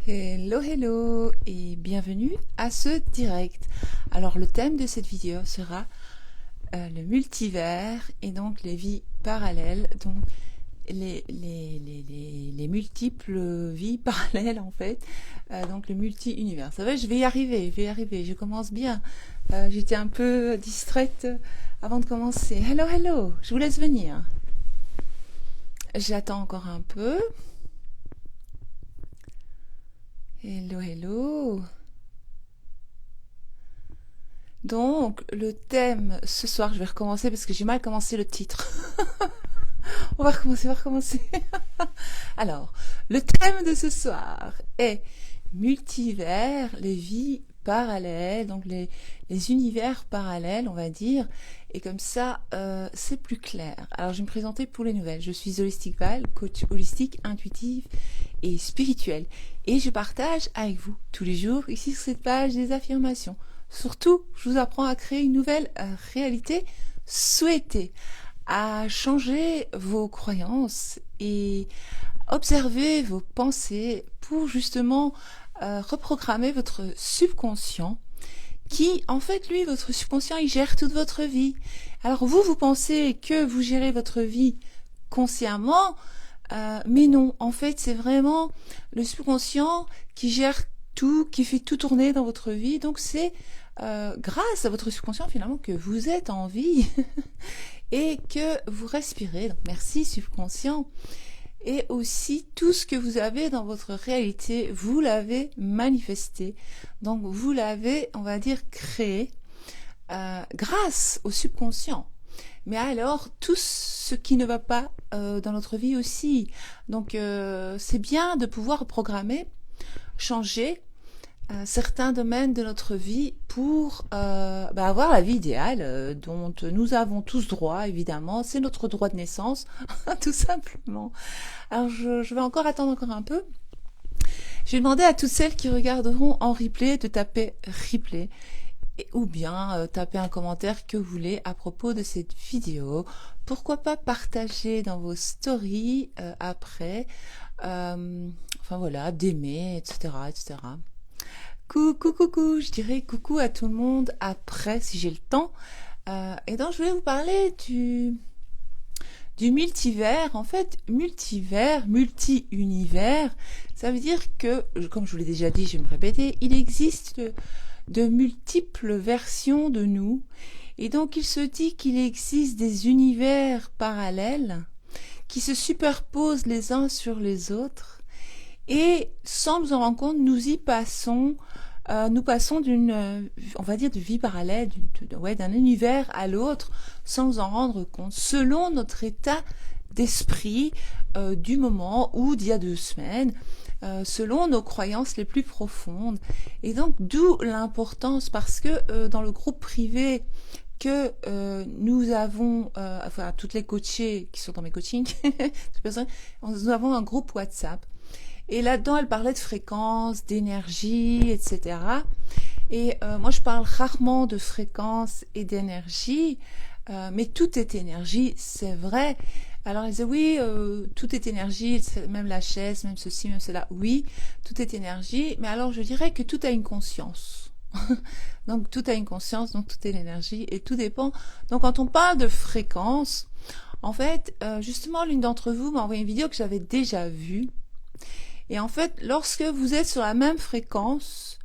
Hello, hello et bienvenue à ce direct. Alors le thème de cette vidéo sera le multivers et donc les vies parallèles, donc les multiples vies parallèles en fait, donc le multi-univers. Ça va, je vais y arriver, je commence bien. J'étais un peu distraite avant de commencer. Hello, hello, je vous laisse venir. J'attends encore un peu. Hello, hello. Donc, le thème ce soir, je vais recommencer parce que j'ai mal commencé le titre. On va recommencer. Alors, le thème de ce soir est multivers, les vies parallèles, donc les univers parallèles, on va dire. Et comme ça, c'est plus clair. Alors, je vais me présenter pour les nouvelles. Je suis Holistic Val, coach holistique, intuitive et spirituelle. Et je partage avec vous tous les jours, ici sur cette page, des affirmations. Surtout, je vous apprends à créer une nouvelle réalité souhaitée, à changer vos croyances et observer vos pensées pour justement reprogrammer votre subconscient qui, en fait, lui, votre subconscient, il gère toute votre vie. Alors vous pensez que vous gérez votre vie consciemment, mais non, en fait, c'est vraiment le subconscient qui gère tout, qui fait tout tourner dans votre vie. Donc c'est grâce à votre subconscient finalement que vous êtes en vie et que vous respirez. Donc merci subconscient. Et aussi tout ce que vous avez dans votre réalité, vous l'avez manifesté. Donc vous l'avez, on va dire, créé grâce au subconscient. Mais alors, tout ce qui ne va pas dans notre vie aussi. Donc, c'est bien de pouvoir programmer, changer certains domaines de notre vie pour avoir la vie idéale dont nous avons tous droit, évidemment. C'est notre droit de naissance, tout simplement. Alors, je vais encore attendre encore un peu. Je vais demander à toutes celles qui regarderont en replay de taper replay. Ou bien taper un commentaire que vous voulez à propos de cette vidéo. Pourquoi pas partager dans vos stories après. Enfin voilà, d'aimer, etc., etc. Coucou, je dirais coucou à tout le monde après si j'ai le temps. Et donc je voulais vous parler du multivers. En fait, multivers, multi-univers, ça veut dire que, comme je vous l'ai déjà dit, je vais me répéter, il existe de multiples versions de nous. Et donc, il se dit qu'il existe des univers parallèles qui se superposent les uns sur les autres. Et sans nous en rendre compte, nous passons d'une, on va dire, de vie parallèle, d'un univers à l'autre, sans nous en rendre compte, selon notre état d'esprit du moment ou d'il y a 2 semaines, selon nos croyances les plus profondes. Et donc, d'où l'importance, parce que dans le groupe privé que nous avons, enfin, toutes les coachées qui sont dans mes coachings, nous avons un groupe WhatsApp. Et là-dedans, elle parlait de fréquence, d'énergie, etc. Et moi, je parle rarement de fréquence et d'énergie, mais tout est énergie, c'est vrai. Alors, elle disait, oui, tout est énergie, même la chaise, même ceci, même cela. Oui, tout est énergie, mais alors je dirais que tout a une conscience. Donc, tout a une conscience, donc tout est l'énergie, et tout dépend. Donc, quand on parle de fréquence, en fait, justement, l'une d'entre vous m'a envoyé une vidéo que j'avais déjà vue. Et en fait, lorsque vous êtes sur la même fréquence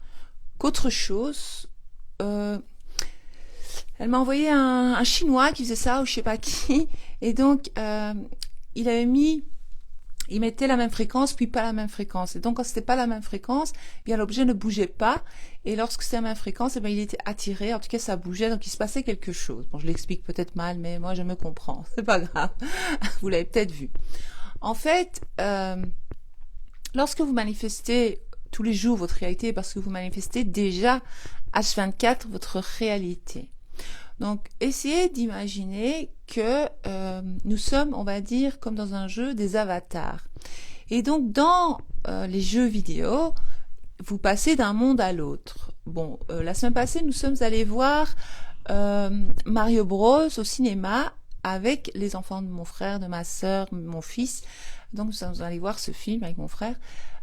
qu'autre chose, elle m'a envoyé un Chinois qui faisait ça, ou je sais pas qui, et donc il mettait la même fréquence, puis pas la même fréquence. Et donc quand c'était pas la même fréquence, eh bien l'objet ne bougeait pas, et lorsque c'était la même fréquence, eh bien il était attiré, en tout cas ça bougeait, donc il se passait quelque chose. Bon, je l'explique peut-être mal, mais moi je me comprends, c'est pas grave, vous l'avez peut-être vu. En fait, lorsque vous manifestez tous les jours votre réalité, parce que vous manifestez déjà H24 votre réalité. Donc, essayez d'imaginer que nous sommes, on va dire, comme dans un jeu, des avatars. Et donc, dans les jeux vidéo, vous passez d'un monde à l'autre. Bon, la semaine passée, nous sommes allés voir Mario Bros au cinéma avec les enfants de mon frère, de ma sœur, mon fils. Donc, nous sommes allés voir ce film avec mon frère.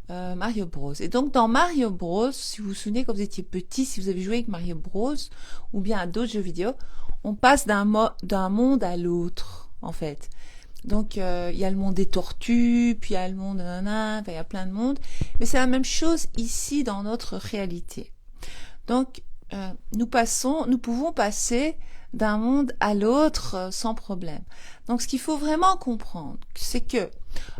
Mario Bros. Et donc dans Mario Bros, si vous vous souvenez quand vous étiez petit, si vous avez joué avec Mario Bros ou bien à d'autres jeux vidéo, on passe d'un monde à l'autre en fait. Donc il y a le monde des tortues, puis il y a le monde nanana, enfin, il y a plein de mondes, mais c'est la même chose ici dans notre réalité. Donc nous pouvons passer d'un monde à l'autre sans problème. Donc ce qu'il faut vraiment comprendre, c'est que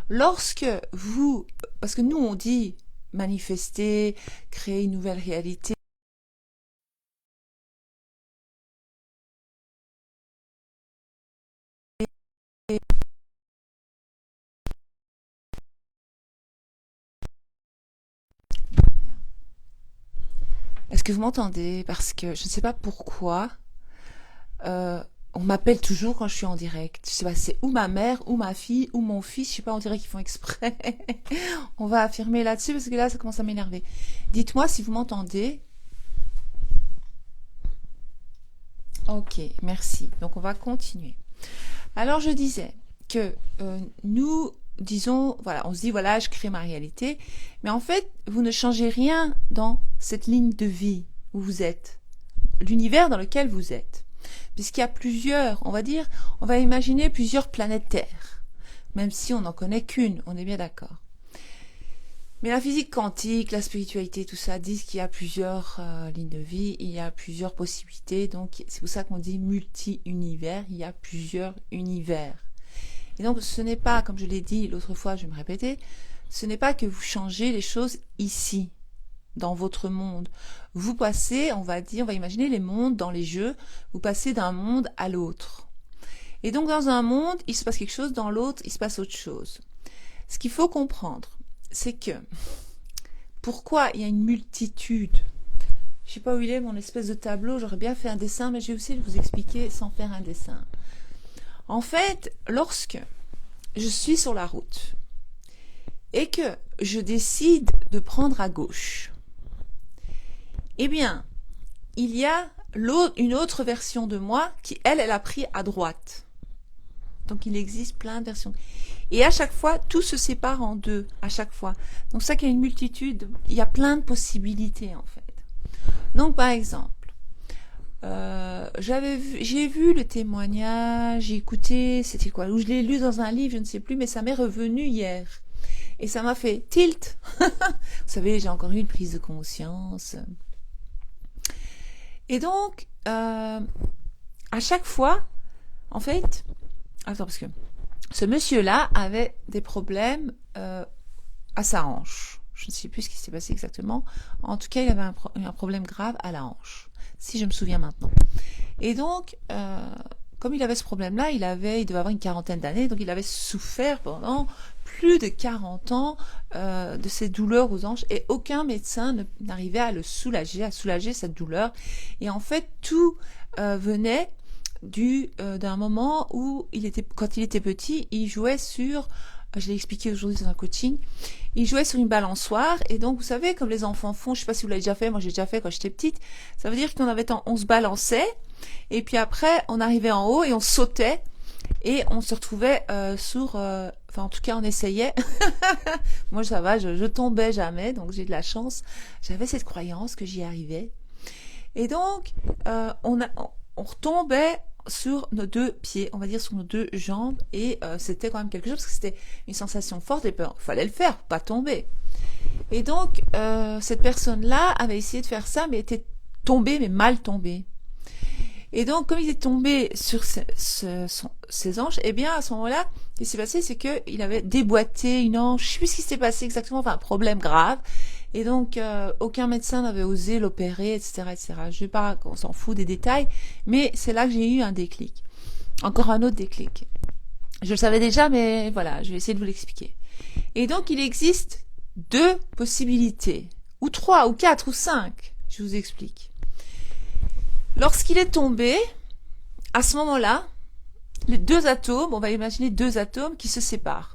lorsque vous, parce que nous on dit manifester, créer une nouvelle réalité, est-ce que vous m'entendez? Parce que je ne sais pas pourquoi, euh, on m'appelle toujours quand je suis en direct. Je sais pas, c'est ou ma mère, ou ma fille, ou mon fils, je sais pas, on dirait qu'ils font exprès. On va affirmer là-dessus parce que là, ça commence à m'énerver. Dites-moi si vous m'entendez. Ok, merci. Donc on va continuer. Alors je disais que nous disons, voilà, on se dit, voilà, je crée ma réalité, mais en fait, vous ne changez rien dans cette ligne de vie où vous êtes, l'univers dans lequel vous êtes. Puisqu'il y a plusieurs, on va dire, on va imaginer plusieurs planètes Terre, même si on n'en connaît qu'une, on est bien d'accord. Mais la physique quantique, la spiritualité, tout ça disent qu'il y a plusieurs lignes de vie, il y a plusieurs possibilités, donc c'est pour ça qu'on dit multi-univers, il y a plusieurs univers. Et donc ce n'est pas, comme je l'ai dit l'autre fois, je vais me répéter, ce n'est pas que vous changez les choses ici, dans votre monde. Vous passez, on va dire, on va imaginer les mondes dans les jeux, vous passez d'un monde à l'autre. Et donc dans un monde, il se passe quelque chose, dans l'autre, il se passe autre chose. Ce qu'il faut comprendre, c'est que pourquoi il y a une multitude. Je sais pas où il est mon espèce de tableau, j'aurais bien fait un dessin, mais je vais aussi vous expliquer sans faire un dessin. En fait, lorsque je suis sur la route et que je décide de prendre à gauche, eh bien, il y a une autre version de moi qui, elle a pris à droite. Donc il existe plein de versions. Et à chaque fois, tout se sépare en deux, à chaque fois. Donc ça qu'il y a une multitude, il y a plein de possibilités en fait. Donc par exemple, j'ai vu le témoignage, j'ai écouté, c'était quoi, ou je l'ai lu dans un livre, je ne sais plus, mais ça m'est revenu hier. Et ça m'a fait tilt. Vous savez, j'ai encore eu une prise de conscience. Et donc, à chaque fois, en fait, attends, parce que ce monsieur-là avait des problèmes à sa hanche. Je ne sais plus ce qui s'est passé exactement. En tout cas, il avait un problème grave à la hanche, si je me souviens maintenant. Et donc, comme il avait ce problème-là, il devait avoir une quarantaine d'années, donc il avait souffert pendant plus de 40 ans de ces douleurs aux hanches, et aucun médecin n'arrivait à à soulager cette douleur. Et en fait, tout venait d'un moment où quand il était petit, il jouait sur, je l'ai expliqué aujourd'hui dans un coaching, il jouait sur une balançoire, et donc vous savez comme les enfants font, je sais pas si vous l'avez déjà fait, moi j'ai déjà fait quand j'étais petite, ça veut dire on se balançait, et puis après on arrivait en haut et on sautait, et on se retrouvait enfin en tout cas on essayait. Moi ça va, je tombais jamais, donc j'ai de la chance, j'avais cette croyance que j'y arrivais. Et donc on retombait sur nos deux pieds, on va dire sur nos deux jambes, et c'était quand même quelque chose, parce que c'était une sensation forte, et il fallait le faire, pas tomber. Et donc cette personne-là avait essayé de faire ça, mais était tombée, mais mal tombée. Et donc comme il est tombé sur ses hanches, eh bien à ce moment-là, ce qui s'est passé, c'est qu'il avait déboîté une hanche, je sais plus ce qui s'est passé exactement, enfin un problème grave. Et donc, aucun médecin n'avait osé l'opérer, etc., etc. Je vais pas, on s'en fout des détails, mais c'est là que j'ai eu un déclic. Encore un autre déclic. Je le savais déjà, mais voilà, je vais essayer de vous l'expliquer. Et donc, il existe deux possibilités, ou trois, ou quatre, ou cinq. Je vous explique. Lorsqu'il est tombé, à ce moment-là, les deux atomes, on va imaginer deux atomes qui se séparent.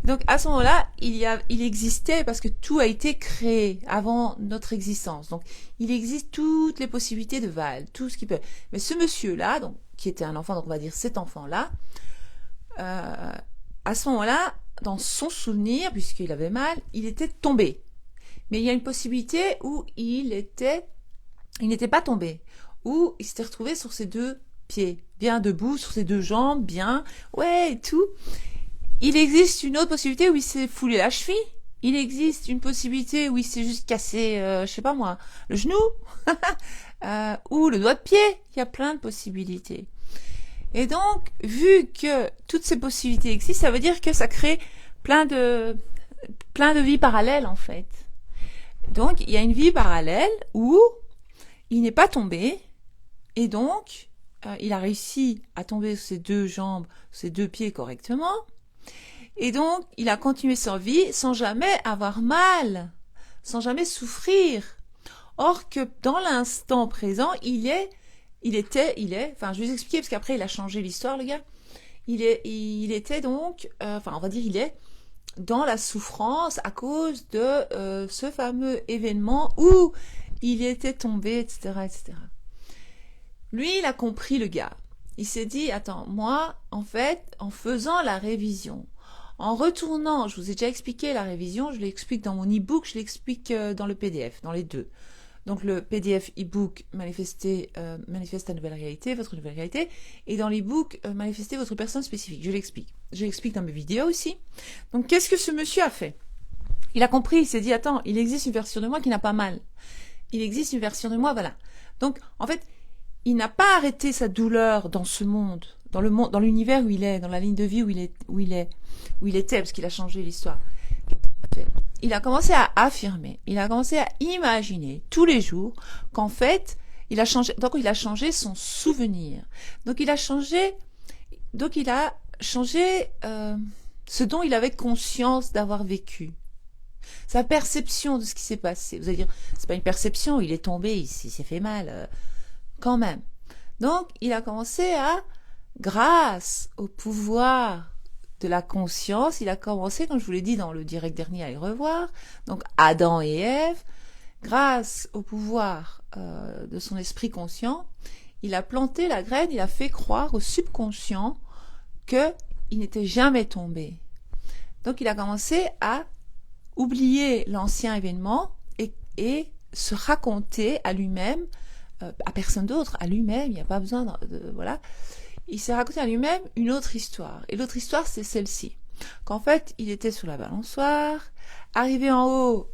Donc à ce moment-là, il existait, parce que tout a été créé avant notre existence. Donc il existe toutes les possibilités de Val, tout ce qui peut. Mais ce monsieur-là, donc qui était un enfant, donc on va dire cet enfant-là, à ce moment-là, dans son souvenir, puisqu'il avait mal, il était tombé. Mais il y a une possibilité où il n'était pas tombé, où il s'était retrouvé sur ses deux pieds, bien debout, sur ses deux jambes, bien, ouais, et tout. Il existe une autre possibilité où il s'est foulé la cheville. Il existe une possibilité où il s'est juste cassé, je sais pas moi, le genou, ou le doigt de pied. Il y a plein de possibilités. Et donc, vu que toutes ces possibilités existent, ça veut dire que ça crée plein de vies parallèles, en fait. Donc, il y a une vie parallèle où il n'est pas tombé, et donc, il a réussi à tomber sur ses deux jambes, sur ses deux pieds correctement, et donc, il a continué sa vie sans jamais avoir mal, sans jamais souffrir. Or que dans l'instant présent, il est, enfin, je vais vous expliquer parce qu'après il a changé l'histoire, le gars. Il était donc, enfin, on va dire, il est dans la souffrance à cause de ce fameux événement où il était tombé, etc., etc. Lui, il a compris, le gars. Il s'est dit, attends, moi, en fait, en faisant la révision, en retournant, je vous ai déjà expliqué la révision, je l'explique dans mon e-book, je l'explique dans le PDF, dans les deux. Donc le PDF e-book manifeste la nouvelle réalité, votre nouvelle réalité, et dans l'e-book manifester votre personne spécifique. Je l'explique. Je l'explique dans mes vidéos aussi. Donc qu'est-ce que ce monsieur a fait? Il a compris, il s'est dit, attends, il existe une version de moi qui n'a pas mal. Il existe une version de moi, voilà. Donc en fait, il n'a pas arrêté sa douleur dans ce monde, dans l'univers où il est, dans la ligne de vie où il était, parce qu'il a changé l'histoire. Il a commencé à affirmer, il a commencé à imaginer tous les jours qu'en fait, il a changé son souvenir. Donc il a changé ce dont il avait conscience d'avoir vécu. Sa perception de ce qui s'est passé. Vous allez dire, c'est pas une perception, il est tombé, il s'est fait mal, quand même. Donc il a commencé à, grâce au pouvoir de la conscience, il a commencé, comme je vous l'ai dit dans le direct dernier, à y revoir, donc Adam et Ève, grâce au pouvoir de son esprit conscient, il a planté la graine, il a fait croire au subconscient qu'il n'était jamais tombé. Donc il a commencé à oublier l'ancien événement et se raconter à lui-même, à personne d'autre, à lui-même, il n'y a pas besoin voilà. Il s'est raconté à lui-même une autre histoire. Et l'autre histoire, c'est celle-ci. Qu'en fait, il était sur la balançoire, arrivé en haut,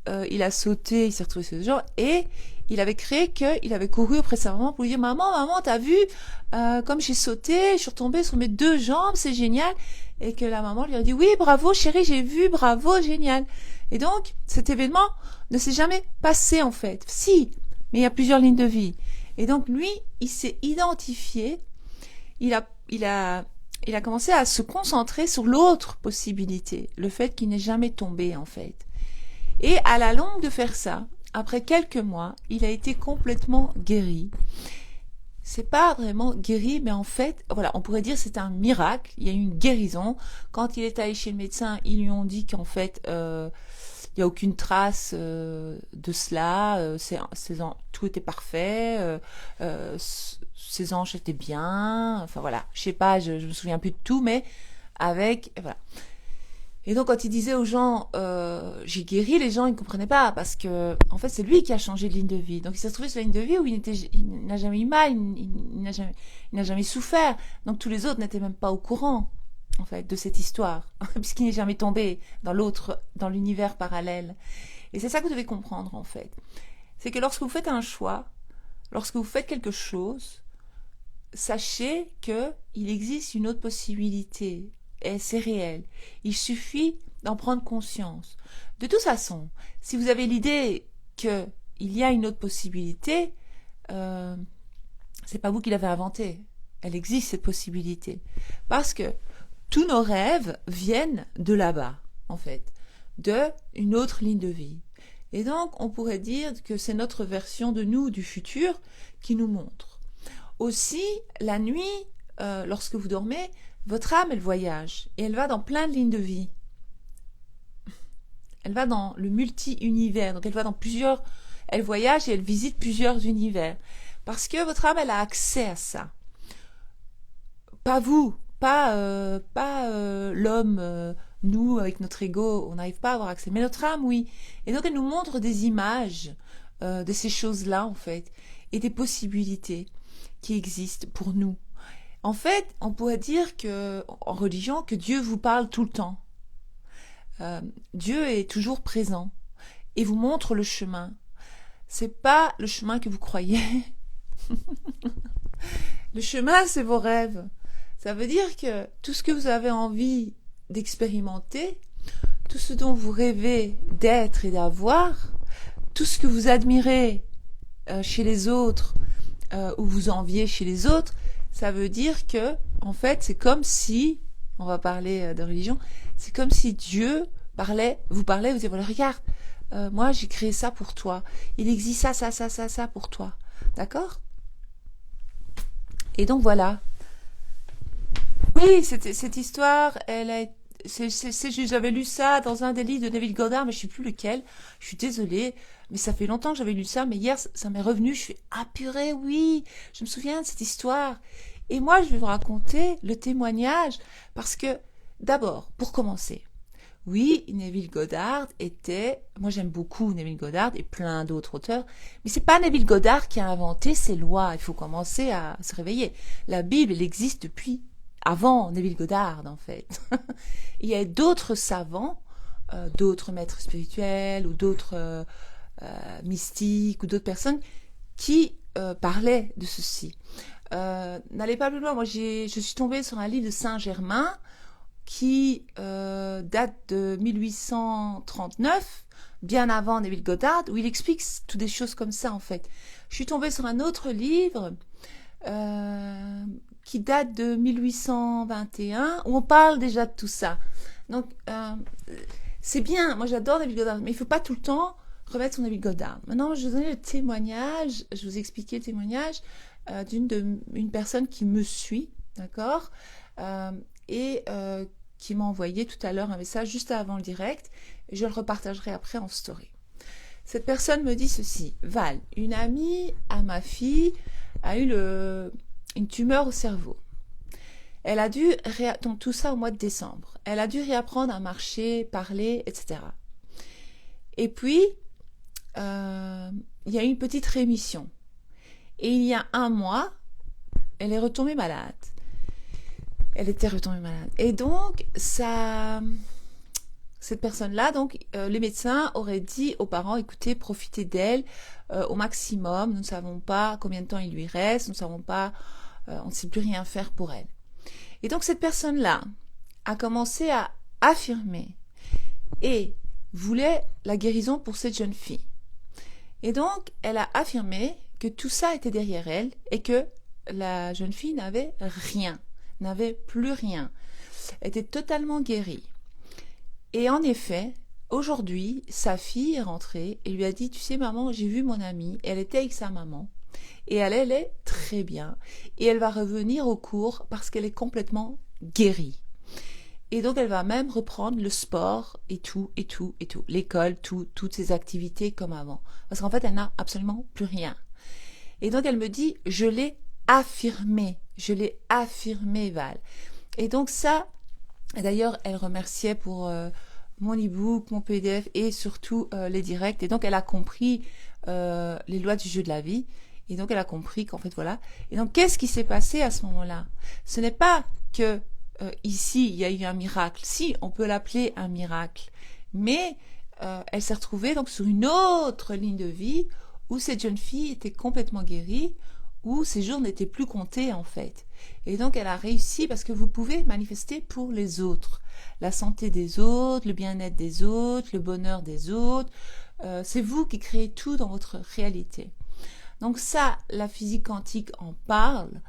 il a sauté, il s'est retrouvé sur les jambes, et il avait créé qu'il avait couru auprès de sa maman pour lui dire, maman, t'as vu, comme j'ai sauté, je suis retombée sur mes deux jambes, c'est génial. Et que la maman lui a dit, oui, bravo chérie, j'ai vu, bravo, génial. Et donc, cet événement ne s'est jamais passé en fait. Si, mais il y a plusieurs lignes de vie. Et donc, lui, il s'est identifié, il a commencé à se concentrer sur l'autre possibilité, le fait qu'il n'est jamais tombé en fait. Et à la longue de faire ça, après quelques mois, il a été complètement guéri. C'est pas vraiment guéri, mais en fait, voilà, on pourrait dire c'est un miracle. Il y a eu une guérison. Quand il est allé chez le médecin, ils lui ont dit qu'en fait, il n'y a aucune trace de cela. Tout était parfait. Ses anges étaient bien. Enfin voilà, je sais pas, je me souviens plus de tout, mais voilà. Et donc quand il disait aux gens j'ai guéri, les gens ils ne comprenaient pas parce que en fait c'est lui qui a changé de ligne de vie. Donc il s'est retrouvé sur la ligne de vie où il n'a jamais eu mal, il n'a jamais souffert. Donc tous les autres n'étaient même pas au courant en fait de cette histoire puisqu'il n'est jamais tombé dans l'univers parallèle. Et c'est ça que vous devez comprendre en fait. C'est que lorsque vous faites un choix, lorsque vous faites quelque chose, sachez que il existe une autre possibilité. Et c'est réel. Il suffit d'en prendre conscience. De toute façon, si vous avez l'idée qu'il y a une autre possibilité, c'est pas vous qui l'avez inventée. Elle existe, cette possibilité. Parce que tous nos rêves viennent de là-bas, en fait, d'une autre ligne de vie. Et donc, on pourrait dire que c'est notre version de nous, du futur, qui nous montre. Aussi, la nuit, lorsque vous dormez, votre âme, elle voyage, et elle va dans plein de lignes de vie. Elle va dans le multi-univers, donc elle voyage et elle visite plusieurs univers. Parce que votre âme, elle a accès à ça. Pas vous, pas l'homme, nous, avec notre ego, on n'arrive pas à avoir accès. Mais notre âme, oui. Et donc, elle nous montre des images de ces choses-là, en fait, et des possibilités qui existent pour nous. En fait, on pourrait dire que, en religion, que Dieu vous parle tout le temps. Dieu est toujours présent et vous montre le chemin. C'est pas le chemin que vous croyez. Le chemin, c'est vos rêves. Ça veut dire que tout ce que vous avez envie d'expérimenter, tout ce dont vous rêvez d'être et d'avoir, tout ce que vous admirez chez les autres ou vous enviez chez les autres, ça veut dire que, en fait, c'est comme si, on va parler de religion, c'est comme si Dieu vous dites, voilà, regarde, moi j'ai créé ça pour toi. Il existe ça pour toi. D'accord? Et donc voilà. Oui, cette histoire, j'avais lu ça dans un des livres de Neville Goddard, mais je sais plus lequel. Je suis désolée, mais ça fait longtemps que j'avais lu ça, mais hier, ça m'est revenu. Je suis ah purée, oui, je me souviens de cette histoire. Et moi, je vais vous raconter le témoignage, parce que, d'abord, pour commencer, oui, Neville Goddard moi j'aime beaucoup Neville Goddard et plein d'autres auteurs, mais c'est pas Neville Goddard qui a inventé ces lois. Il faut commencer à se réveiller. La Bible, elle existe depuis avant Neville Goddard, en fait. Il y a d'autres savants, d'autres maîtres spirituels ou d'autres mystiques ou d'autres personnes qui parlaient de ceci. N'allez pas plus loin. Moi, je suis tombée sur un livre de Saint-Germain qui date de 1839, bien avant Neville Goddard, où il explique toutes des choses comme ça, en fait. Je suis tombée sur un autre livre qui date de 1821, où on parle déjà de tout ça. Donc, c'est bien, moi j'adore Neville Goddard, mais il ne faut pas tout le temps remettre sur Neville Goddard. Maintenant, je vais vous donner le témoignage, je vais vous expliquer le témoignage d'une personne qui me suit, d'accord, et qui m'a envoyé tout à l'heure un message juste avant le direct, et je le repartagerai après en story. Cette personne me dit ceci: Val, une amie à ma fille a eu une tumeur au cerveau. Elle a dû, donc tout ça au mois de décembre, elle a dû réapprendre à marcher, parler, etc. Et puis, il y a eu une petite rémission. Et il y a un mois, elle est retombée malade. Elle était retombée malade. Et donc, cette personne-là, donc, les médecins auraient dit aux parents, écoutez, profitez d'elle au maximum. Nous ne savons pas combien de temps il lui reste. Nous ne savons pas, on ne sait plus rien faire pour elle. Et donc, cette personne-là a commencé à affirmer et voulait la guérison pour cette jeune fille. Et donc, elle a affirmé que tout ça était derrière elle et que la jeune fille n'avait rien. N'avait plus rien, était totalement guérie. Et en effet, aujourd'hui, sa fille est rentrée et lui a dit, tu sais maman, j'ai vu mon amie, elle était avec sa maman, et elle est très bien, et elle va revenir au cours parce qu'elle est complètement guérie. Et donc elle va même reprendre le sport et tout, l'école, toutes ses activités comme avant. Parce qu'en fait, elle n'a absolument plus rien. Et donc elle me dit, je l'ai affirmé, Val. Et donc ça, d'ailleurs, elle remerciait pour mon e-book, mon PDF et surtout les directs. Et donc, elle a compris les lois du jeu de la vie. Et donc, elle a compris qu'en fait, voilà. Et donc, qu'est-ce qui s'est passé à ce moment-là? Ce n'est pas que ici, il y a eu un miracle. Si, on peut l'appeler un miracle. Mais elle s'est retrouvée donc sur une autre ligne de vie où cette jeune fille était complètement guérie, où ses jours n'étaient plus comptés en fait. Et donc elle a réussi parce que vous pouvez manifester pour les autres. La santé des autres, le bien-être des autres, le bonheur des autres. C'est vous qui créez tout dans votre réalité. Donc ça, la physique quantique en parle.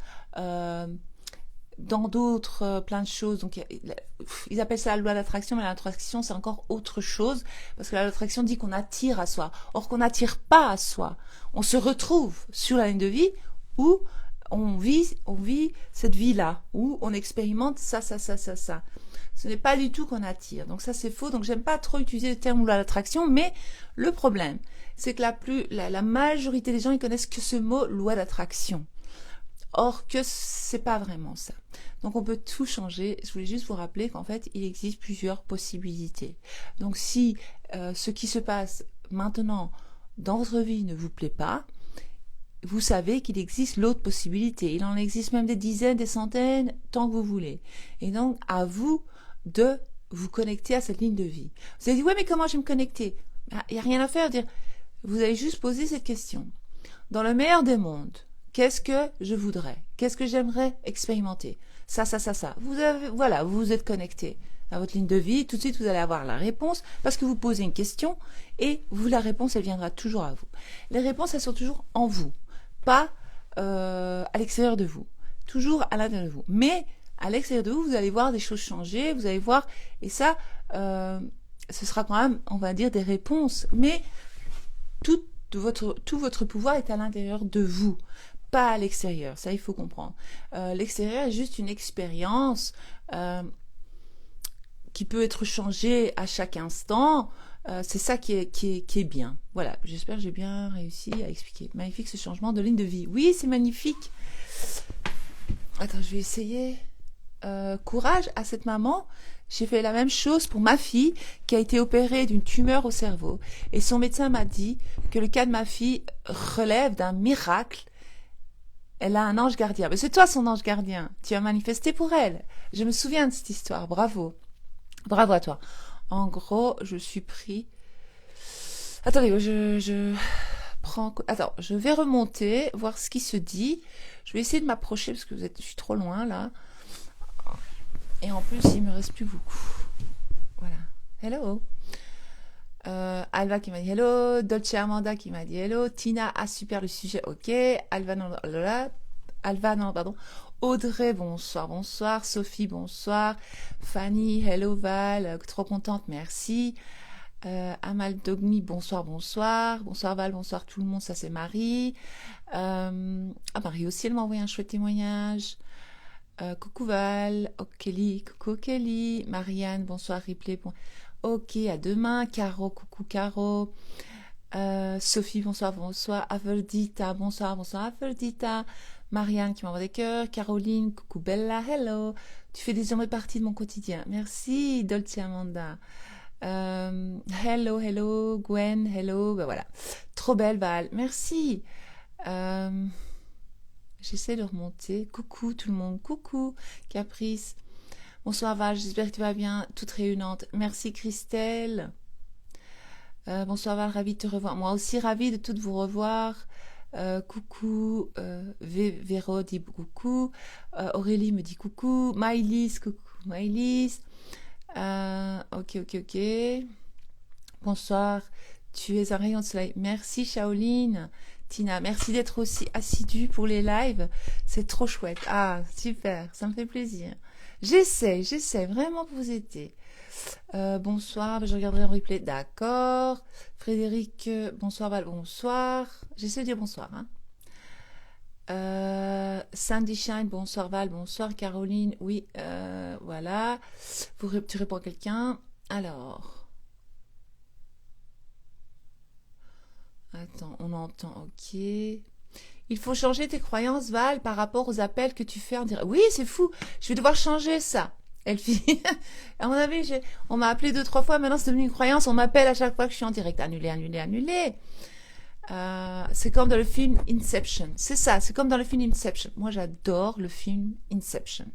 Dans d'autres, plein de choses. Donc ils appellent ça la loi d'attraction, mais l'attraction c'est encore autre chose. Parce que la loi d'attraction dit qu'on attire à soi. Or qu'on n'attire pas à soi. On se retrouve sur la ligne de vie où on vit cette vie-là, où on expérimente ça. Ce n'est pas du tout qu'on attire. Donc ça, c'est faux. Donc j'aime pas trop utiliser le terme loi d'attraction, mais le problème, c'est que la majorité des gens, ils connaissent que ce mot loi d'attraction. Or que c'est pas vraiment ça. Donc on peut tout changer. Je voulais juste vous rappeler qu'en fait, il existe plusieurs possibilités. Donc si ce qui se passe maintenant dans votre vie ne vous plaît pas, vous savez qu'il existe l'autre possibilité. Il en existe même des dizaines, des centaines, tant que vous voulez. Et donc, à vous de vous connecter à cette ligne de vie. Vous avez dit, ouais, mais comment je vais me connecter? Il n'y a rien à faire. Vous allez juste poser cette question. Dans le meilleur des mondes, qu'est-ce que je voudrais? Qu'est-ce que j'aimerais expérimenter? Ça. Voilà, vous vous êtes connecté à votre ligne de vie. Tout de suite, vous allez avoir la réponse parce que vous posez une question et la réponse, elle viendra toujours à vous. Les réponses, elles sont toujours en vous, pas à l'extérieur de vous. Toujours à l'intérieur de vous. Mais à l'extérieur de vous, vous allez voir des choses changer, vous allez voir, et ça, ce sera quand même, on va dire, des réponses. Mais tout votre pouvoir est à l'intérieur de vous, pas à l'extérieur. Ça, il faut comprendre. L'extérieur est juste une expérience qui peut être changée à chaque instant. C'est ça qui est bien. Voilà, j'espère que j'ai bien réussi à expliquer. Magnifique ce changement de ligne de vie. Oui, c'est magnifique. Attends, je vais essayer. Courage à cette maman. J'ai fait la même chose pour ma fille qui a été opérée d'une tumeur au cerveau. Et son médecin m'a dit que le cas de ma fille relève d'un miracle. Elle a un ange gardien. Mais c'est toi son ange gardien. Tu as manifesté pour elle. Je me souviens de cette histoire. Bravo. Bravo à toi. En gros, je suis pris. Attendez, je prends. Attends, je vais remonter, voir ce qui se dit. Je vais essayer de m'approcher parce que je suis trop loin là. Et en plus, il me reste plus beaucoup. Voilà. Hello. Alva qui m'a dit hello. Dolce Amanda qui m'a dit hello. Tina a super le sujet. Ok. Alva non, pardon. Audrey, bonsoir, bonsoir. Sophie, bonsoir. Fanny, hello Val. Trop contente, merci. Amal Dogmi, bonsoir, bonsoir. Bonsoir Val, bonsoir tout le monde. Ça c'est Marie. Marie aussi, elle m'a envoyé un chouette témoignage. Coucou Val, Kelly, coucou Kelly, Marianne, bonsoir replay. Ok, à demain. Caro, coucou Caro. Sophie, bonsoir, bonsoir. Aphrodita, bonsoir, bonsoir Aphrodita. Marianne qui m'envoie des cœurs. Caroline, coucou Bella, hello. Tu fais désormais partie de mon quotidien. Merci Dolce Amanda. Hello, Gwen, hello. Ben voilà. Trop belle Val, merci. J'essaie de remonter. Coucou tout le monde. Coucou Caprice. Bonsoir Val, j'espère que tu vas bien. Toute réunante. Merci Christelle. Bonsoir Val, ravie de te revoir. Moi aussi ravie de toutes vous revoir. Coucou. Véro dit coucou. Aurélie me dit coucou. Maïlis, coucou Maïlis. Ok. Bonsoir. Tu es un rayon de soleil. Merci Shaoline. Tina, merci d'être aussi assidue pour les lives. C'est trop chouette. Ah, super, ça me fait plaisir. J'essaie vraiment pour vous aider. Bonsoir, je regarderai en replay. D'accord. Frédéric, bonsoir Val, bonsoir. J'essaie de dire bonsoir. Sandy Shine, bonsoir Val, bonsoir Caroline. Oui, voilà. Tu réponds à quelqu'un. Alors... Attends, on entend, ok. Il faut changer tes croyances, Val, par rapport aux appels que tu fais en direct. Oui, c'est fou. Je vais devoir changer ça. Elfie. À mon avis, on m'a appelé 2-3 fois. Maintenant, c'est devenu une croyance. On m'appelle à chaque fois que je suis en direct. Annulé. C'est comme dans le film Inception. C'est ça, c'est comme dans le film Inception. Moi, j'adore le film Inception.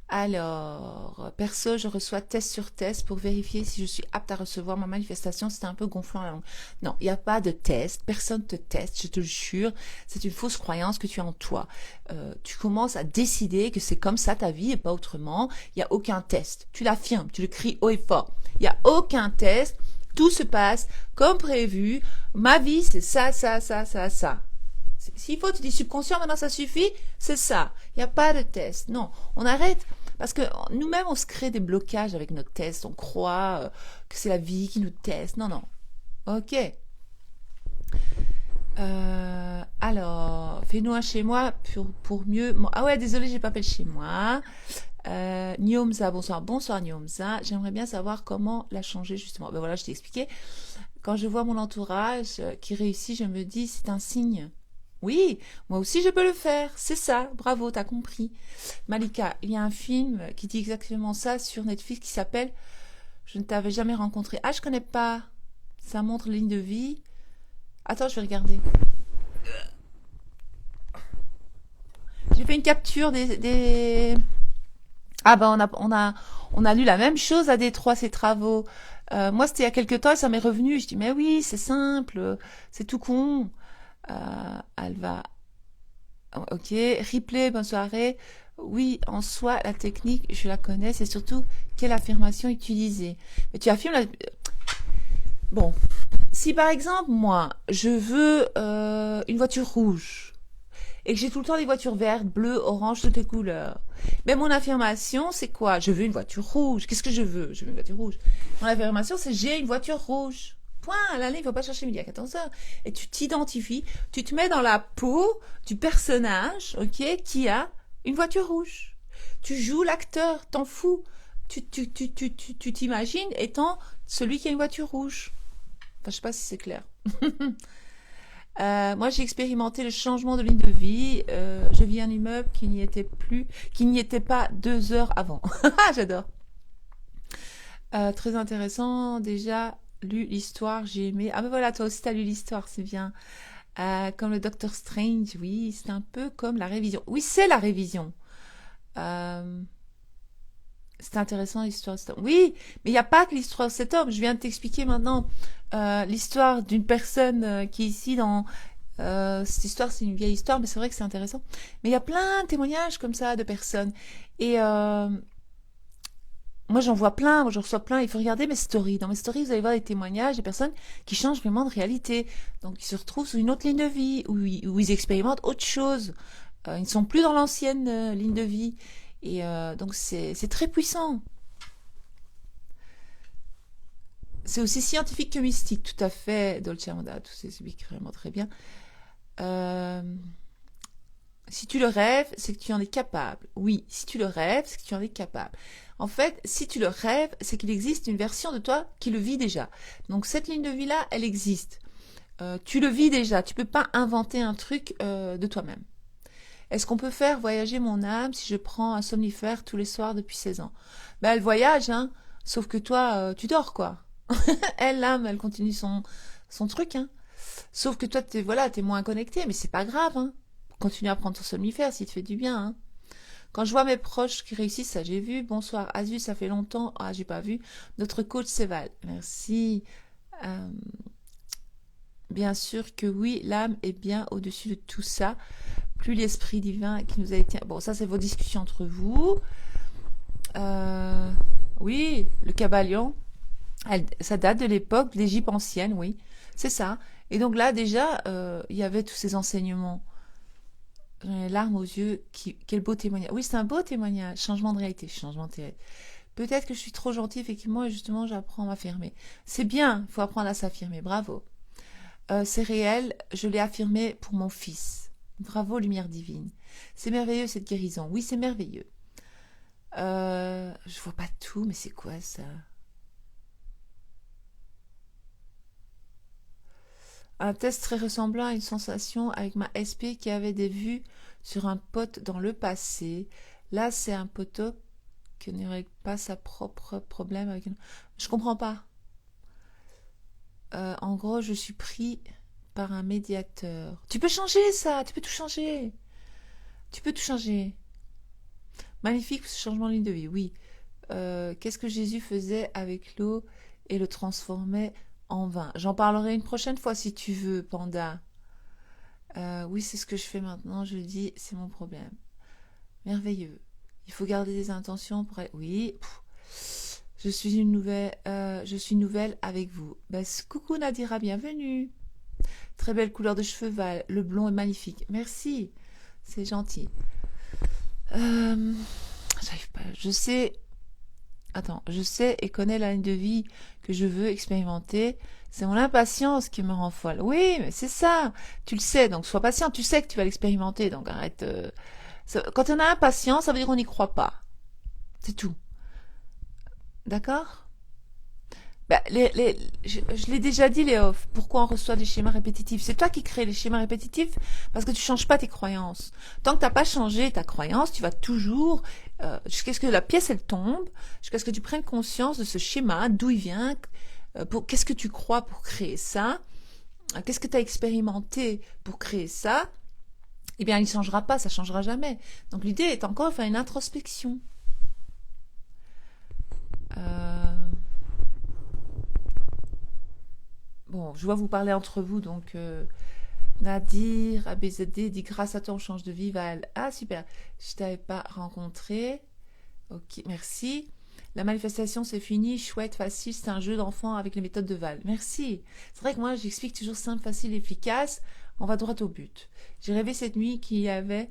Alors, perso, je reçois test sur test pour vérifier si je suis apte à recevoir ma manifestation. C'était un peu gonflant la langue. Non, il n'y a pas de test. Personne te teste, je te le jure. C'est une fausse croyance que tu as en toi. Tu commences à décider que c'est comme ça ta vie et pas autrement. Il n'y a aucun test. Tu l'affirmes, tu le cries haut et fort. Il n'y a aucun test. Tout se passe comme prévu. Ma vie, c'est ça. S'il faut, tu dis subconscient, maintenant ça suffit, c'est ça. Il n'y a pas de test. Non, on arrête. Parce que nous-mêmes, on se crée des blocages avec nos tests. On croit que c'est la vie qui nous teste. Non. Ok. Alors, fais-nous un chez moi pour mieux... Ah ouais, désolé, j'ai pas fait le chez moi. Niomza, bonsoir. Bonsoir Niomza. J'aimerais bien savoir comment la changer justement. Ben voilà, je t'ai expliqué. Quand je vois mon entourage qui réussit, je me dis, c'est un signe. Oui, moi aussi je peux le faire. C'est ça. Bravo, t'as compris. Malika, il y a un film qui dit exactement ça sur Netflix qui s'appelle Je ne t'avais jamais rencontré. Ah, je connais pas. Ça montre ligne de vie. Attends, je vais regarder. J'ai fait une capture Ah ben on a lu la même chose à Détroit, ces travaux. Moi c'était il y a quelque temps et ça m'est revenu. Je dis mais oui c'est simple, c'est tout con. Elle va, ok, replay, bonne soirée. Oui, en soi la technique je la connais, c'est surtout quelle affirmation utiliser. Mais tu affirmes bon. Si par exemple moi je veux une voiture rouge et que j'ai tout le temps des voitures vertes, bleues, oranges, toutes les couleurs. Mais mon affirmation, c'est quoi? Je veux une voiture rouge. Qu'est-ce que je veux? Je veux une voiture rouge. Mon affirmation, c'est j'ai une voiture rouge. Point. Là, il ne faut pas chercher midi à 14 heures. Et tu t'identifies, tu te mets dans la peau du personnage, ok, qui a une voiture rouge. Tu joues l'acteur, t'en fous. Tu t'imagines étant celui qui a une voiture rouge. Enfin, je sais pas si c'est clair. Moi, j'ai expérimenté le changement de ligne de vie. Je vis un immeuble qui n'y était plus, qui n'y était pas 2 heures avant. J'adore. Très intéressant. Déjà lu l'histoire, j'ai aimé. Ah ben voilà, toi aussi t'as lu l'histoire, c'est bien. Comme le Docteur Strange, oui, c'est un peu comme la révision. Oui, c'est la révision. Euh, c'est intéressant l'histoire de cet homme. Oui, mais il n'y a pas que l'histoire de cet homme. Je viens de t'expliquer maintenant l'histoire d'une personne qui est ici dans... cette histoire, c'est une vieille histoire, mais c'est vrai que c'est intéressant. Mais il y a plein de témoignages comme ça de personnes. Et moi, j'en vois plein, moi, j'en reçois plein. Il faut regarder mes stories. Dans mes stories, vous allez voir des témoignages des personnes qui changent vraiment de réalité. Donc, ils se retrouvent sur une autre ligne de vie, où ils expérimentent autre chose. Ils ne sont plus dans l'ancienne ligne de vie. Et donc, c'est très puissant. C'est aussi scientifique que mystique, tout à fait. Dolce Amanda, tout s'explique vraiment très bien. Euh, Si tu le rêves, c'est que tu en es capable. Oui, si tu le rêves, c'est que tu en es capable. En fait, si tu le rêves, c'est qu'il existe une version de toi qui le vit déjà. Donc cette ligne de vie-là, elle existe. Tu le vis déjà. Tu peux pas inventer un truc de toi-même. Est-ce qu'on peut faire voyager mon âme si je prends un somnifère tous les soirs depuis 16 ans? Ben elle voyage, hein. Sauf que toi, tu dors, quoi. Elle, l'âme, elle continue son truc, hein. Sauf que toi, t'es moins connecté, mais c'est pas grave, hein. Continue à prendre ton somnifère s'il te fait du bien, hein. Quand je vois mes proches qui réussissent, ça j'ai vu. Bonsoir, Azu, ça fait longtemps. Ah, j'ai pas vu. Notre coach, c'est Val. Merci. Euh, bien sûr que oui, l'âme est bien au-dessus de tout ça. Plus l'esprit divin qui nous a été... Bon, ça, c'est vos discussions entre vous. Euh, oui, le Kabbalion, ça date de l'époque de l'Égypte ancienne, oui. C'est ça. Et donc là, déjà, il y avait tous ces enseignements. J'en ai les larmes aux yeux. Quel beau témoignage. Oui, c'est un beau témoignage. Changement de réalité. Changement de réalité. Peut-être que je suis trop gentille, effectivement, et justement, j'apprends à m'affirmer. C'est bien, il faut apprendre à s'affirmer. Bravo. C'est réel, je l'ai affirmé pour mon fils. Bravo, lumière divine. C'est merveilleux, cette guérison. Oui, c'est merveilleux. Je vois pas tout, mais c'est quoi ça? Un test très ressemblant à une sensation avec ma SP qui avait des vues sur un pote dans le passé. Là, c'est un poteau qui ne règle pas sa propre problème avec une... Je comprends pas. En gros, je suis pris par un médiateur. Tu peux changer ça, tu peux tout changer. Tu peux tout changer. Magnifique ce changement de ligne de vie, oui. Qu'est-ce que Jésus faisait avec l'eau et le transformait en vin? J'en parlerai une prochaine fois si tu veux, Panda. Oui, c'est ce que je fais maintenant, je dis, c'est mon problème. Merveilleux. Il faut garder des intentions pour... Oui, je suis nouvelle avec vous. Ben, coucou Nadira, bienvenue. Très belle couleur de cheveux, Val. Le blond est magnifique. Merci, c'est gentil. J'arrive pas. Je sais et connais la ligne de vie que je veux expérimenter. C'est mon impatience qui me rend folle. Oui, mais c'est ça. Tu le sais, donc sois patient. Tu sais que tu vas l'expérimenter, donc arrête. Quand on a impatience, ça veut dire qu'on n'y croit pas. C'est tout. D'accord? Bah, je l'ai déjà dit, Léo, pourquoi on reçoit des schémas répétitifs? C'est toi qui crée les schémas répétitifs parce que tu changes pas tes croyances. Tant que t'as pas changé ta croyance, tu vas toujours, jusqu'à ce que la pièce elle tombe, jusqu'à ce que tu prennes conscience de ce schéma, d'où il vient, qu'est-ce que tu crois pour créer ça, qu'est-ce que tu as expérimenté pour créer ça, eh bien, il ne changera pas, ça changera jamais. Donc l'idée est encore de faire une introspection. Euh, Bon, je vois vous parler entre vous, donc Nadir, ABZD dit grâce à toi on change de vie, Val. Ah super, je t'avais pas rencontré. Ok, merci. La manifestation c'est fini, chouette, facile, c'est un jeu d'enfant avec les méthodes de Val. Merci. C'est vrai que moi j'explique toujours simple, facile, efficace. On va droit au but. J'ai rêvé cette nuit qu'il y avait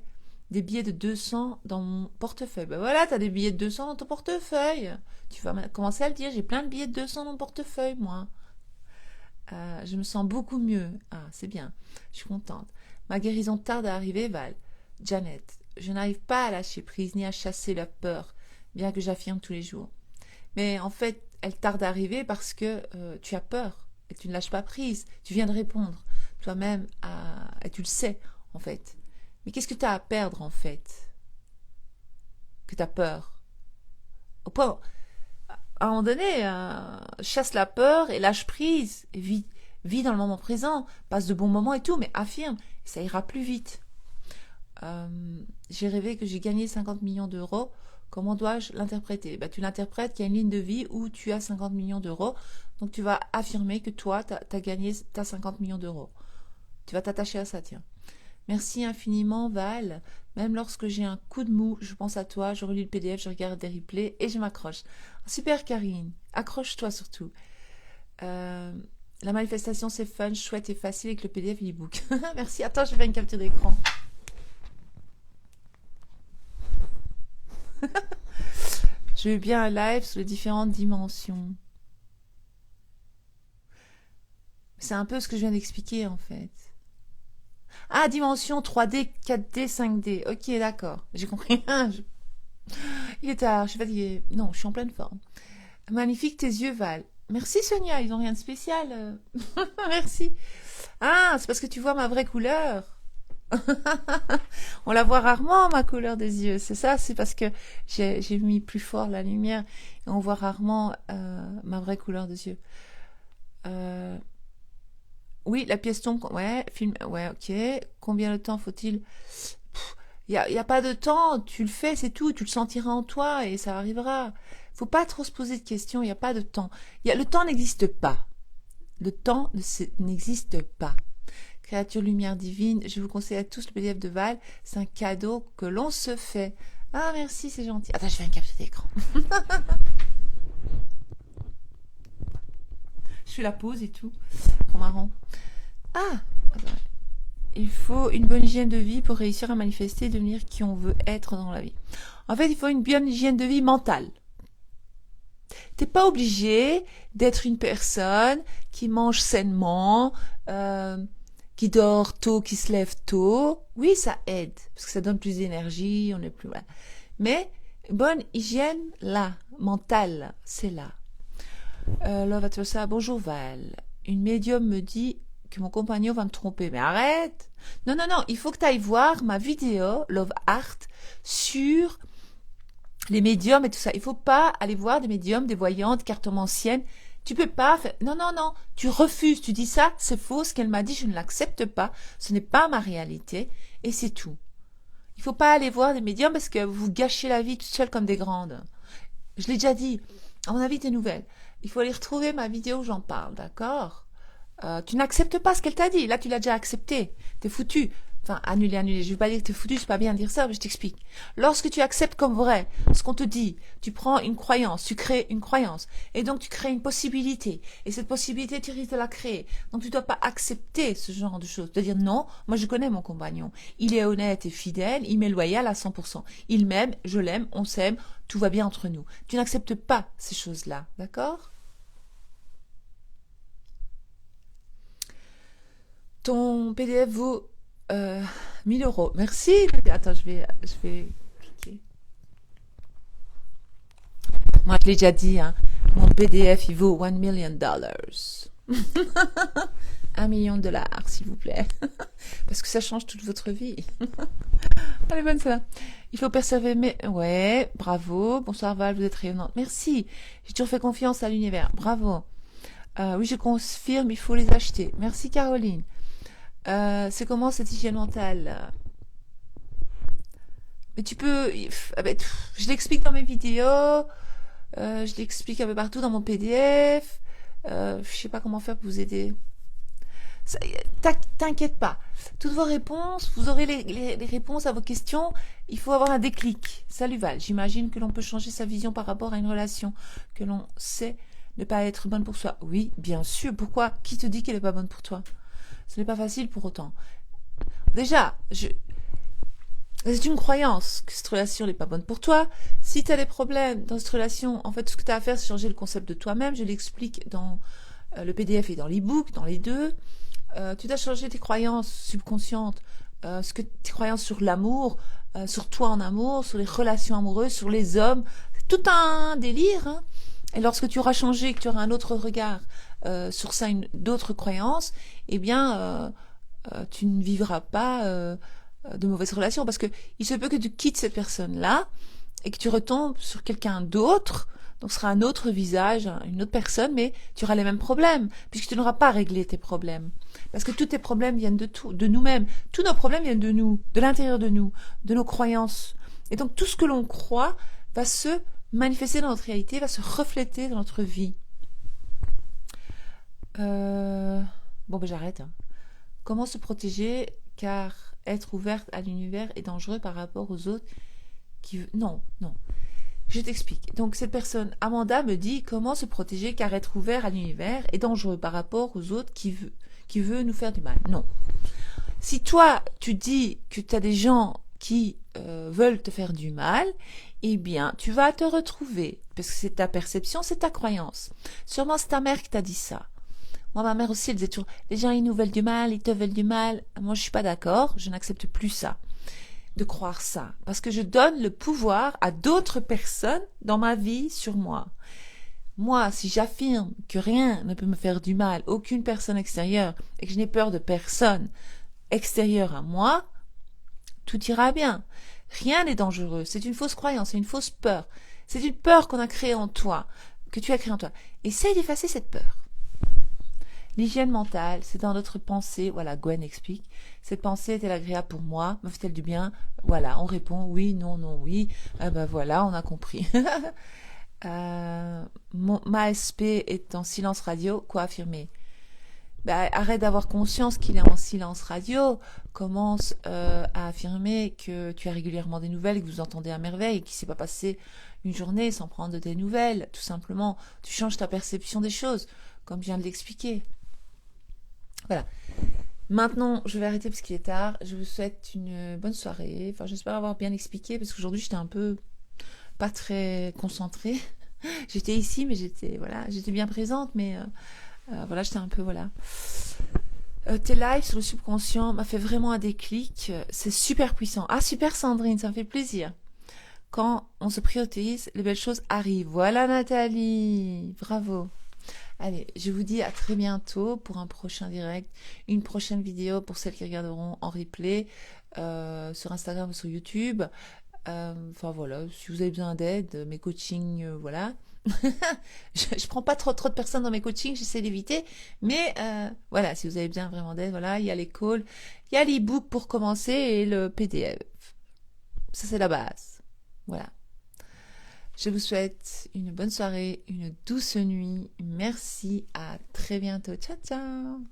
des billets de 200 dans mon portefeuille. Ben voilà, t'as des billets de 200 dans ton portefeuille. Tu vas commencer à le dire, j'ai plein de billets de 200 dans mon portefeuille, moi. Je me sens beaucoup mieux. Ah, c'est bien. Je suis contente. Ma guérison tarde à arriver, Val. Janet, je n'arrive pas à lâcher prise ni à chasser la peur, bien que j'affirme tous les jours. Mais en fait, elle tarde à arriver parce que tu as peur et tu ne lâches pas prise. Tu viens de répondre toi-même et tu le sais, en fait. Mais qu'est-ce que tu as à perdre, en fait? Que tu as peur. Au point, à un moment donné, chasse la peur et lâche prise. Et vis dans le moment présent. Passe de bons moments et tout, mais affirme. Et ça ira plus vite. J'ai rêvé que j'ai gagné 50 millions d'euros. Comment dois-je l'interpréter? Tu l'interprètes qu'il y a une ligne de vie où tu as 50 millions d'euros. Donc tu vas affirmer que toi, tu as gagné ta 50 millions d'euros. Tu vas t'attacher à ça, tiens. Merci infiniment, Val. Même lorsque j'ai un coup de mou, je pense à toi, je relis le PDF, je regarde des replays et je m'accroche. Super, Karine. Accroche-toi surtout. La manifestation, c'est fun, chouette et facile avec le PDF et l'ebook. Merci. Attends, je vais faire une capture d'écran. Je veux bien un live sur les différentes dimensions. C'est un peu ce que je viens d'expliquer, en fait. Ah, dimension 3D, 4D, 5D. Ok, d'accord. J'ai compris. Il est tard, je suis fatiguée. Non, je suis en pleine forme. Magnifique tes yeux, Val. Merci Sonia, ils n'ont rien de spécial. Merci. Ah, c'est parce que tu vois ma vraie couleur. On la voit rarement, ma couleur des yeux. C'est ça, c'est parce que j'ai mis plus fort la lumière et on voit rarement ma vraie couleur des yeux. Oui, la pièce tombe. Ouais, film. Ouais, ok. Combien de temps faut-il? Il y a pas de temps. Tu le fais, c'est tout. Tu le sentiras en toi et ça arrivera. Faut pas trop se poser de questions. Il n'y a pas de temps. Le temps n'existe pas. Le temps n'existe pas. Créature lumière divine, je vous conseille à tous le PDF de Val. C'est un cadeau que l'on se fait. Ah, merci, c'est gentil. Attends, je fais un capture d'écran. Je fais la pause et tout. Trop marrant. Ah, attends. Il faut une bonne hygiène de vie pour réussir à manifester et devenir qui on veut être dans la vie. En fait, il faut une bonne hygiène de vie mentale. T'es pas obligé d'être une personne qui mange sainement, qui dort tôt, qui se lève tôt. Oui, ça aide, parce que ça donne plus d'énergie, on est plus... Voilà. Mais bonne hygiène, là, mentale, c'est là. Love at first sight. Bonjour Val. Une médium me dit que mon compagnon va me tromper. Mais arrête! Non, non, non, il faut que tu ailles voir ma vidéo, Love Art, sur les médiums et tout ça. Il faut pas aller voir des médiums, des voyantes, cartomanciennes. Tu peux pas faire... Non, non, non. Tu refuses. Tu dis ça, c'est faux. Ce qu'elle m'a dit, je ne l'accepte pas. Ce n'est pas ma réalité. Et c'est tout. Il faut pas aller voir des médiums parce que vous gâchez la vie toute seule comme des grandes. Je l'ai déjà dit. À mon avis, t'es nouvelle. Il faut aller retrouver ma vidéo où j'en parle, d'accord? Tu n'acceptes pas ce qu'elle t'a dit. Là, tu l'as déjà accepté. T'es foutu. Enfin, annuler. Je ne veux pas dire que t'es foutu, c'est pas bien de dire ça, mais je t'explique. Lorsque tu acceptes comme vrai ce qu'on te dit, tu prends une croyance, tu crées une croyance. Et donc, tu crées une possibilité. Et cette possibilité, tu risques de la créer. Donc, tu ne dois pas accepter ce genre de choses. De dire non, moi, je connais mon compagnon. Il est honnête et fidèle, il m'est loyal à 100%. Il m'aime, je l'aime, on s'aime, tout va bien entre nous. Tu n'acceptes pas ces choses-là, d'accord? Ton PDF vaut 1000 euros. Merci. Attends, je vais cliquer. Moi, je l'ai déjà dit. Hein. Mon PDF, il vaut $1 million. $1 million, s'il vous plaît. Parce que ça change toute votre vie. Elle est bonne, ça. Il faut persévérer, mais... Ouais, bravo. Bonsoir, Val, vous êtes rayonnante. Merci. J'ai toujours fait confiance à l'univers. Bravo. Oui, je confirme, il faut les acheter. Merci, Caroline. C'est comment cette hygiène mentale? Mais tu peux... Je l'explique dans mes vidéos. Je l'explique un peu partout dans mon PDF. Je sais pas comment faire pour vous aider. T'inquiète pas. Toutes vos réponses, vous aurez les réponses à vos questions. Il faut avoir un déclic. Salut Val, j'imagine que l'on peut changer sa vision par rapport à une relation que l'on sait ne pas être bonne pour soi. Oui, bien sûr. Pourquoi? Qui te dit qu'elle n'est pas bonne pour toi? Ce n'est pas facile pour autant. Déjà, c'est une croyance que cette relation n'est pas bonne pour toi. Si tu as des problèmes dans cette relation, en fait, tout ce que tu as à faire, c'est changer le concept de toi-même. Je l'explique dans le PDF et dans l'e-book, dans les deux. Tu dois changer tes croyances subconscientes, tes croyances sur l'amour, sur toi en amour, sur les relations amoureuses, sur les hommes. C'est tout un délire. Hein. Et lorsque tu auras changé, que tu auras un autre regard sur ça, d'autres croyances, eh bien, tu ne vivras pas de mauvaises relations. Parce que il se peut que tu quittes cette personne-là et que tu retombes sur quelqu'un d'autre. Donc ce sera un autre visage, une autre personne, mais tu auras les mêmes problèmes, puisque tu n'auras pas réglé tes problèmes. Parce que tous tes problèmes viennent de nous-mêmes. Tous nos problèmes viennent de nous, de l'intérieur de nous, de nos croyances. Et donc tout ce que l'on croit va se manifester dans notre réalité, va se refléter dans notre vie. Bon, ben j'arrête. Hein. Comment se protéger, car être ouverte à l'univers est dangereux par rapport aux autres qui... Non. Je t'explique. Donc cette personne, Amanda, me dit comment se protéger car être ouvert à l'univers est dangereux par rapport aux autres qui veut nous faire du mal. Non. Si toi, tu dis que tu as des gens qui veulent te faire du mal, eh bien, tu vas te retrouver, parce que c'est ta perception, c'est ta croyance. Sûrement, c'est ta mère qui t'a dit ça. Moi, ma mère aussi, elle disait toujours, les gens, ils nous veulent du mal, ils te veulent du mal. Moi, je suis pas d'accord, je n'accepte plus ça. De croire ça, parce que je donne le pouvoir à d'autres personnes dans ma vie sur moi. Moi, si j'affirme que rien ne peut me faire du mal, aucune personne extérieure, et que je n'ai peur de personne extérieure à moi, tout ira bien. Rien n'est dangereux, c'est une fausse croyance, c'est une fausse peur. C'est une peur qu'on a créée en toi, que tu as créée en toi. Essaye d'effacer cette peur. L'hygiène mentale, c'est dans notre pensée, voilà, Gwen explique, cette pensée est-elle agréable pour moi, me fait-elle du bien? Voilà, on répond oui, non, non, oui, voilà, on a compris. Ma SP est en silence radio, quoi affirmer? Arrête d'avoir conscience qu'il est en silence radio, commence à affirmer que tu as régulièrement des nouvelles, que vous entendez à merveille, qu'il ne s'est pas passé une journée sans prendre de tes nouvelles, tout simplement. Tu changes ta perception des choses, comme je viens de l'expliquer. Voilà. Maintenant, je vais arrêter parce qu'il est tard. Je vous souhaite une bonne soirée. Enfin, j'espère avoir bien expliqué parce qu'aujourd'hui, j'étais un peu pas très concentrée. J'étais ici, mais j'étais bien présente, mais voilà, j'étais un peu tes lives sur le subconscient m'a fait vraiment un déclic. C'est super puissant. Ah, super Sandrine, ça me fait plaisir. Quand on se priorise, les belles choses arrivent. Voilà Nathalie, bravo. Allez, je vous dis à très bientôt pour un prochain direct, une prochaine vidéo pour celles qui regarderont en replay sur Instagram ou sur YouTube. Enfin voilà, si vous avez besoin d'aide, mes coachings, voilà. je prends pas trop de personnes dans mes coachings, j'essaie d'éviter. Mais voilà, si vous avez besoin vraiment d'aide, voilà, il y a les calls, il y a l'e-book pour commencer et le PDF. Ça c'est la base. Voilà. Je vous souhaite une bonne soirée, une douce nuit. Merci, à très bientôt. Ciao, ciao.